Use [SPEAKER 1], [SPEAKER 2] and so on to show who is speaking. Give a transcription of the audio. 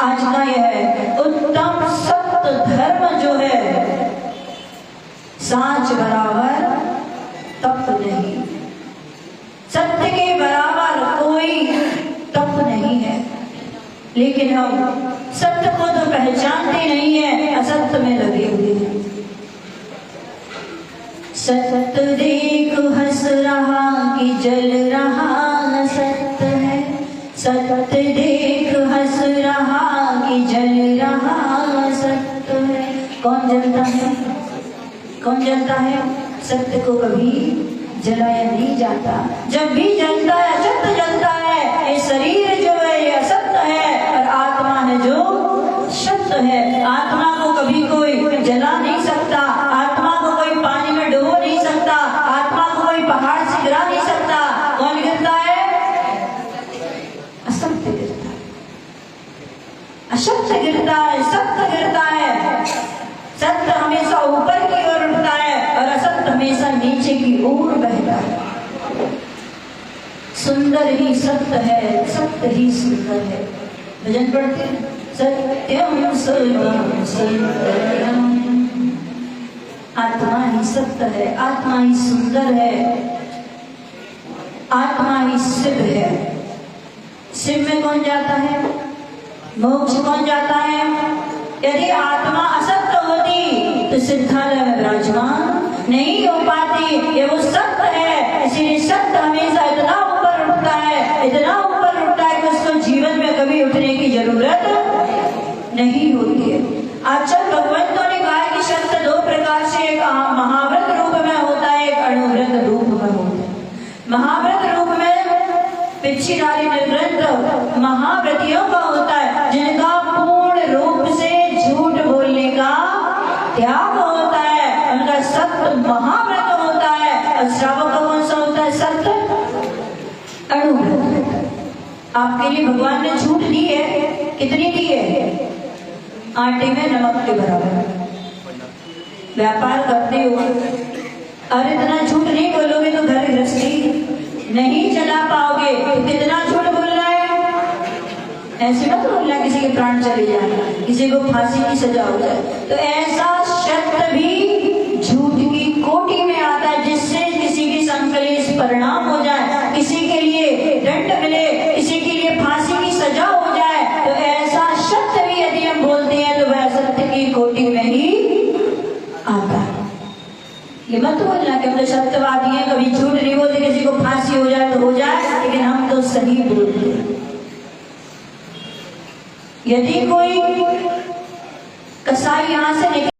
[SPEAKER 1] आज का यह उत्तम सत्य धर्म जो है, सांच बराबर तप नहीं, सत्य के बराबर कोई तप नहीं है। लेकिन हम सत्य को तो पहचानते नहीं है, असत्य में लगे हुए हैं। सत्य देख हंस रहा कि जल रहा सत्य है, सत्य देख हंस रहा कि जल रहा सत्य है। कौन जलता है? कौन जलता है? सत्य को कभी जलाया नहीं जाता। जब भी जलता है असत्य जलता है। ये शरीर जो है ये असत्य है और आत्मा है जो सत्य है। आत्मा को कभी कोई जला नहीं सकता, आत्मा को कोई पानी में डुबो नहीं सकता, आत्मा को कोई पहाड़ से गिरा नहीं सकता। कौन गिरता है? असत्य गिरता है, असत्य गिरता है, सत्य गिरता है। सत्य हमेशा ऊपर की ओर उठता है और असत्य हमेशा नीचे की ओर बहता है। सुंदर ही सत्य है, सत्य ही सुंदर है। भजन पढ़ते हैं, सत्यम सर्वम सुंदरम। आत्मा ही सत्य है, आत्मा ही सुंदर है, आत्मा ही शिव है। शिव में कौन जाता है? मोक्ष कौन जाता है? यदि आत्मा असत्य होती तो सिद्धालय में विराजमान नहीं हो पाती। ये वो सत्य है, इसीलिए सत्य हमेशा इतना ऊपर उठता है, इतना ऊपर उठता है कि उसको जीवन में कभी उठने की जरूरत नहीं होती है। अच्छा, भगवंतों ने कहा कि सत्य दो प्रकार से, एक महाव्रत रूप में होता है, एक अणुव्रत रूप में होता है। महाव्रत रूप में पिछीधारी निर्व्रत महाव्रतियों का होता है, जिनका पूर्ण रूप से झूठ बोलने का त्याग होता है, उनका सत्य महाव्रत होता है। और श्रावक का कौन सा होता है? सत्य अणुव्रत। आपके लिए भगवान ने छूट दी है, कितनी दी है? आटे में नमक के बराबर। व्यापार करते हो और इतना झूठ नहीं बोलोगे तो घर गृहस्थी नहीं चला पाओगे। तो कितना झूठ बोलना है? ऐसे मत बोलना किसी के प्राण चले जाए, किसी को फांसी की सजा हो जाए। तो ऐसा सत्य भी झूठ की कोटि में आता है, जिससे किसी की संकलेश परिणाम हो जाए, किसी के लिए दंड मिले, किसी के लिए फांसी की सजा हो जाए। तो ऐसा सत्य भी यदि हम बोलते हैं तो वह सत्य की कोटि में ही आता है। ये मत बोलना कि हम तो सत्यवादी हैं, कभी झूठ नहीं बोलते, किसी को फांसी हो जाए तो हो जाए, लेकिन हम तो सही बोलते हैं। यदि कोई कसाई यहाँ